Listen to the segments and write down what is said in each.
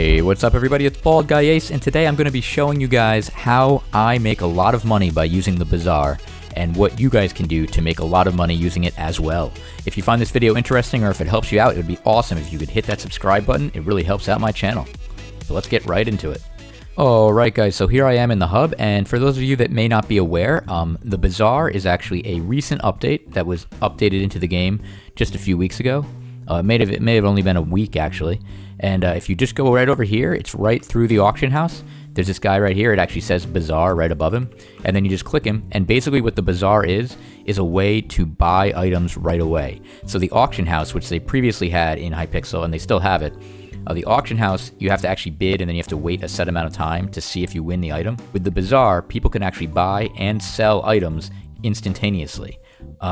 Hey, what's up everybody, it's Bald Guy Ace, and today I'm going to be showing you guys how I make a lot of money by using the Bazaar, and what you guys can do to make a lot of money using it as well. If you find this video interesting or if it helps you out, it would be awesome if you could hit that subscribe button. It really helps out my channel. So let's get right into it. Alright guys, so here I am in the hub, and for those of you that may not be aware, the Bazaar is actually a recent update that was updated into the game just a few weeks ago. It may have only been a week actually. And if you just go right over here, it's right through the auction house. There's this guy right here. It actually says Bazaar right above him. And then you just click him. And basically what the Bazaar is a way to buy items right away. So the auction house, which they previously had in Hypixel, and they still have it, the auction house, you have to actually bid and then you have to wait a set amount of time to see if you win the item. With the Bazaar, people can actually buy and sell items instantaneously.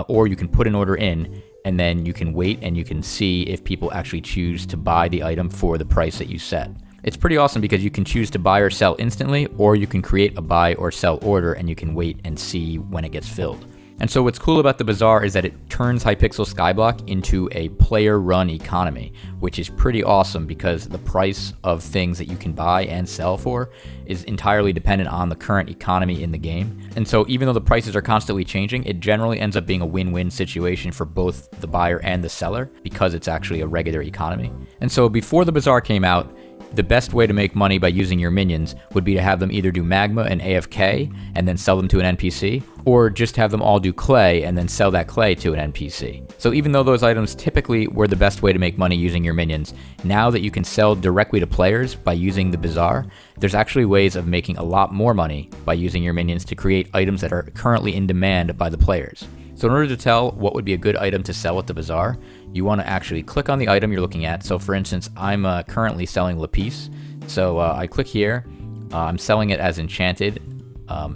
Or you can put an order in, and then you can wait and you can see if people actually choose to buy the item for the price that you set. It's pretty awesome because you can choose to buy or sell instantly, or you can create a buy or sell order and you can wait and see when it gets filled. And so what's cool about the Bazaar is that it turns Hypixel Skyblock into a player-run economy, which is pretty awesome because the price of things that you can buy and sell for is entirely dependent on the current economy in the game. And so even though the prices are constantly changing, it generally ends up being a win-win situation for both the buyer and the seller because it's actually a regular economy. And so before the Bazaar came out, the best way to make money by using your minions would be to have them either do magma and AFK and then sell them to an NPC, or just have them all do clay and then sell that clay to an NPC. So even though those items typically were the best way to make money using your minions, now that you can sell directly to players by using the Bazaar, there's actually ways of making a lot more money by using your minions to create items that are currently in demand by the players. So in order to tell what would be a good item to sell at the Bazaar, you want to actually click on the item you're looking at. So for instance, I'm currently selling lapis. So I click here, I'm selling it as enchanted.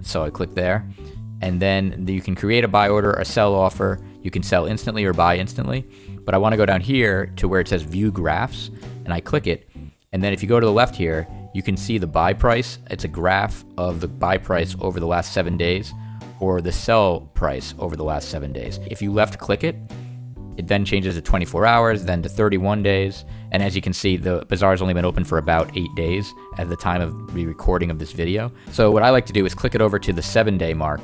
So I click there, and then you can create a buy order, a sell offer. You can sell instantly or buy instantly. But I want to go down here to where it says view graphs, and I click it. And then if you go to the left here, you can see the buy price. It's a graph of the buy price over the last 7 days, or the sell price over the last 7 days. If you left click it, it then changes to 24 hours, then to 31 days. And as you can see, the Bazaar has only been open for about 8 days at the time of the recording of this video. So what I like to do is click it over to the 7-day mark,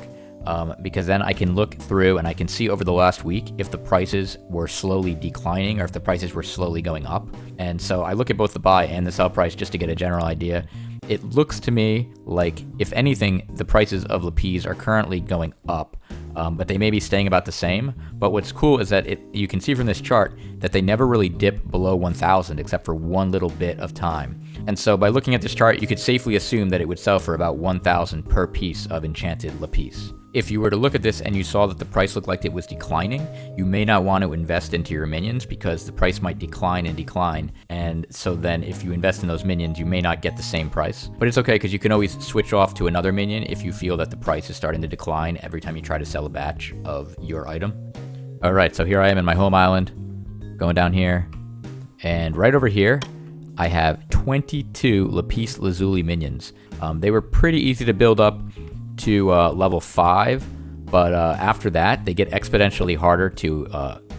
because then I can look through and I can see over the last week if the prices were slowly declining or if the prices were slowly going up. And so I look at both the buy and the sell price just to get a general idea. It looks to me like, if anything, the prices of lapis are currently going up, but they may be staying about the same. But what's cool is that you can see from this chart that they never really dip below 1,000 except for one little bit of time. And so by looking at this chart, you could safely assume that it would sell for about 1,000 per piece of enchanted lapis. If you were to look at this and you saw that the price looked like it was declining, you may not want to invest into your minions because the price might decline and decline. And so then if you invest in those minions, you may not get the same price. But it's okay because you can always switch off to another minion if you feel that the price is starting to decline every time you try to sell a batch of your item. Alright, so here I am in my home island, going down here, and right over here, I have 22 lapis lazuli minions. They were pretty easy to build up to level 5, but after that they get exponentially harder to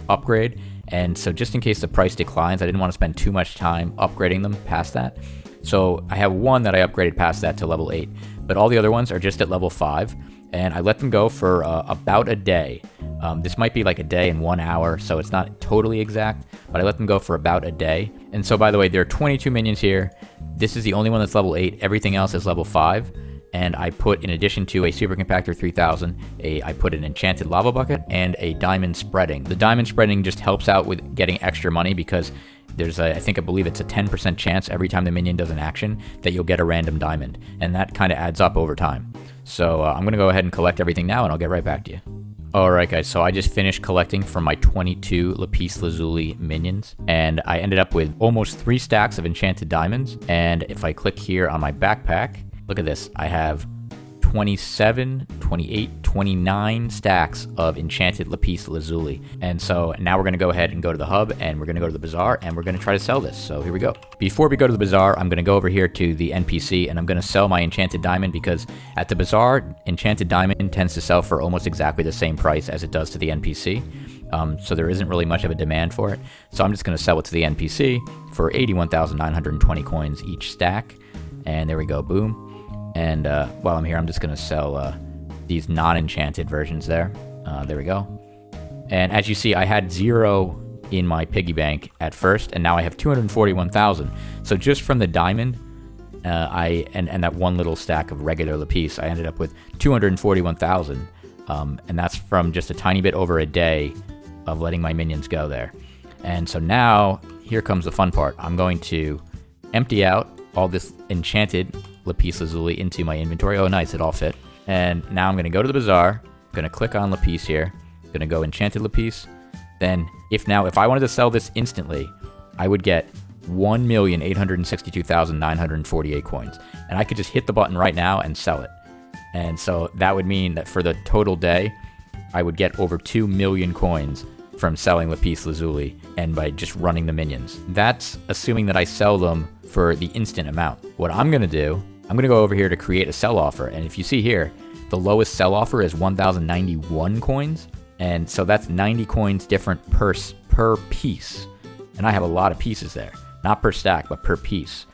upgrade, and so just in case the price declines, I didn't want to spend too much time upgrading them past that. So I have one that I upgraded past that to level 8, but all the other ones are just at level 5, and I let them go for about a day. This might be like a day and 1 hour, so it's not totally exact, but I let them go for about a day. And so by the way, there are 22 minions here. This is the only one that's level 8, everything else is level 5. And I put, in addition to a Super Compactor 3000, I put an enchanted lava bucket and a diamond spreading. The diamond spreading just helps out with getting extra money because there's I believe it's a 10% chance every time the minion does an action that you'll get a random diamond. And that kind of adds up over time. So I'm going to go ahead and collect everything now and I'll get right back to you. Alright guys, so I just finished collecting from my 22 lapis lazuli minions, and I ended up with almost 3 stacks of enchanted diamonds. And if I click here on my backpack, look at this, I have 27, 28, 29 stacks of enchanted lapis lazuli. And so now we're going to go ahead and go to the hub, and we're going to go to the Bazaar, and we're going to try to sell this. So here we go. Before we go to the Bazaar, I'm going to go over here to the NPC, and I'm going to sell my enchanted diamond, because at the Bazaar, enchanted diamond tends to sell for almost exactly the same price as it does to the NPC. so there isn't really much of a demand for it. So I'm just going to sell it to the NPC for 81,920 coins each stack. And there we go, boom. And while I'm here, I'm just going to sell these non-enchanted versions there. There we go. And as you see, I had 0 in my piggy bank at first, and now I have 241,000. So just from the diamond, and that one little stack of regular lapis, I ended up with 241,000. And that's from just a tiny bit over a day of letting my minions go there. And so now, here comes the fun part. I'm going to empty out all this enchanted lapis lazuli into my inventory. Oh, nice, it all fit. And now I'm going to go to the bazaar. I'm going to click on lapis here. I'm going to go enchanted lapis. Then, if I wanted to sell this instantly, I would get 1,862,948 coins. And I could just hit the button right now and sell it. And so that would mean that for the total day, I would get over 2 million coins from selling lapis lazuli and by just running the minions. That's assuming that I sell them for the instant amount. What I'm going to do, I'm going to go over here to create a sell offer. And if you see here, the lowest sell offer is 1,091 coins. And so that's 90 coins different per piece. And I have a lot of pieces there. Not per stack, but per piece.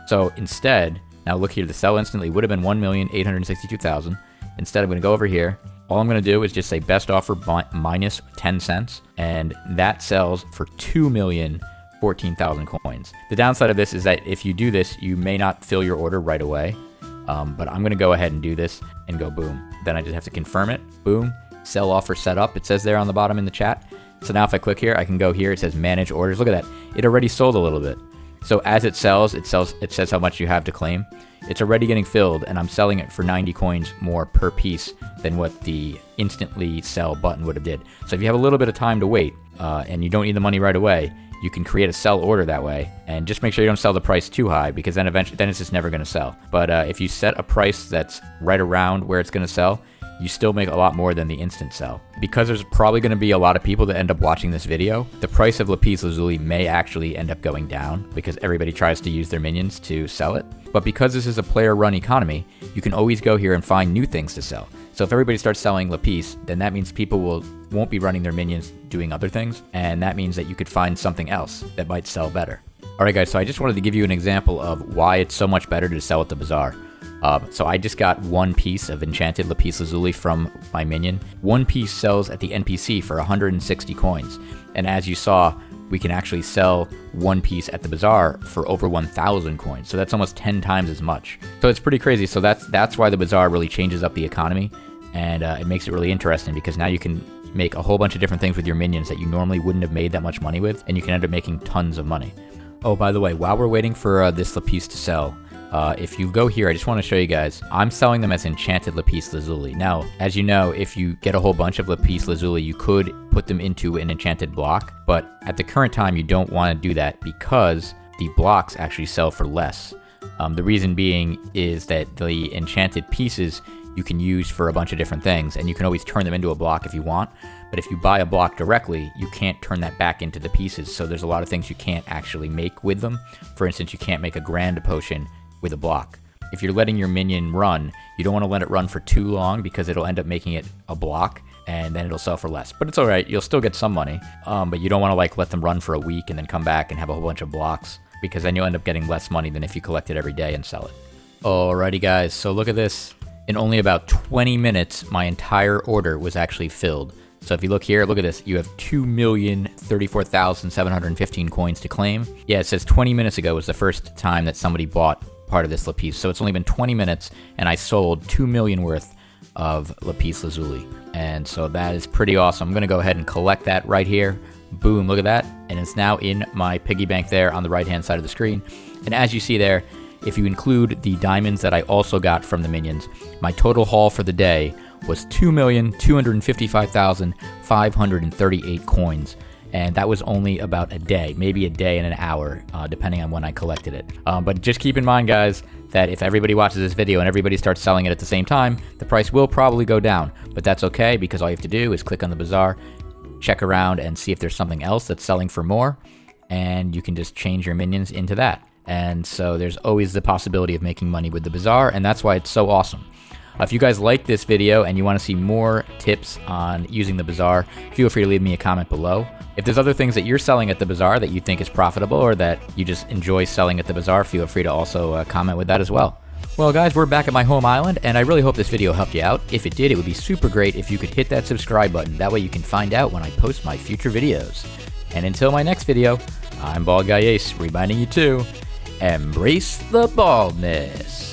So instead, now look here, the sell instantly would have been 1,862,000. Instead, I'm going to go over here. All I'm going to do is just say best offer minus 10 cents. And that sells for 2,014,000 coins. The downside of this is that if you do this, you may not fill your order right away. But I'm going to go ahead and do this and go boom. Then I just have to confirm it. Boom. Sell offer set up. It says there on the bottom in the chat. So now if I click here, I can go here. It says manage orders. Look at that. It already sold a little bit. So as it sells, it says how much you have to claim. It's already getting filled, and I'm selling it for 90 coins more per piece than what the instantly sell button would have did. So if you have a little bit of time to wait, and you don't need the money right away, you can create a sell order that way, and just make sure you don't sell the price too high, because then eventually, it's just never going to sell. But if you set a price that's right around where it's going to sell, you still make a lot more than the instant sell. Because there's probably going to be a lot of people that end up watching this video, the price of lapis lazuli may actually end up going down because everybody tries to use their minions to sell it. But because this is a player-run economy, you can always go here and find new things to sell. So if everybody starts selling lapis, then that means people won't be running their minions doing other things, and that means that you could find something else that might sell better. Alright guys, so I just wanted to give you an example of why it's so much better to sell at the bazaar. So I just got one piece of enchanted lapis lazuli from my minion. One piece sells at the NPC for 160 coins. And as you saw, we can actually sell one piece at the bazaar for over 1,000 coins. So that's almost 10 times as much. So it's pretty crazy. So that's why the bazaar really changes up the economy. And it makes it really interesting because now you can make a whole bunch of different things with your minions that you normally wouldn't have made that much money with. And you can end up making tons of money. Oh, by the way, while we're waiting for this lapis to sell, if you go here, I just want to show you guys, I'm selling them as enchanted lapis lazuli. Now, as you know, if you get a whole bunch of lapis lazuli, you could put them into an enchanted block, but at the current time, you don't want to do that because the blocks actually sell for less. The reason being is that the enchanted pieces you can use for a bunch of different things, and you can always turn them into a block if you want, but if you buy a block directly, you can't turn that back into the pieces, so there's a lot of things you can't actually make with them. For instance, you can't make a grand potion with a block. If you're letting your minion run, you don't want to let it run for too long because it'll end up making it a block and then it'll sell for less. But it's alright, you'll still get some money, but you don't want to let them run for a week and then come back and have a whole bunch of blocks because then you'll end up getting less money than if you collect it every day and sell it. Alrighty guys, so look at this. In only about 20 minutes, my entire order was actually filled. So if you look here, look at this. You have 2,034,715 coins to claim. Yeah, it says 20 minutes ago was the first time that somebody bought part of this lapis. So it's only been 20 minutes and I sold 2 million worth of lapis lazuli. And so that is pretty awesome. I'm going to go ahead and collect that right here. Boom, look at that. And it's now in my piggy bank there on the right-hand side of the screen. And as you see there, if you include the diamonds that I also got from the minions, my total haul for the day was 2,255,538 coins. And that was only about a day, maybe a day and an hour, depending on when I collected it. But just keep in mind, guys, that if everybody watches this video and everybody starts selling it at the same time, the price will probably go down. But that's okay, because all you have to do is click on the bazaar, check around, and see if there's something else that's selling for more, and you can just change your minions into that. And so there's always the possibility of making money with the bazaar, and that's why it's so awesome. If you guys like this video and you want to see more tips on using the Bazaar, feel free to leave me a comment below. If there's other things that you're selling at the Bazaar that you think is profitable or that you just enjoy selling at the Bazaar, feel free to also comment with that as well. Well guys, we're back at my home island, and I really hope this video helped you out. If it did, it would be super great if you could hit that subscribe button. That way you can find out when I post my future videos. And until my next video, I'm Bald Guy Ace, reminding you to embrace the baldness.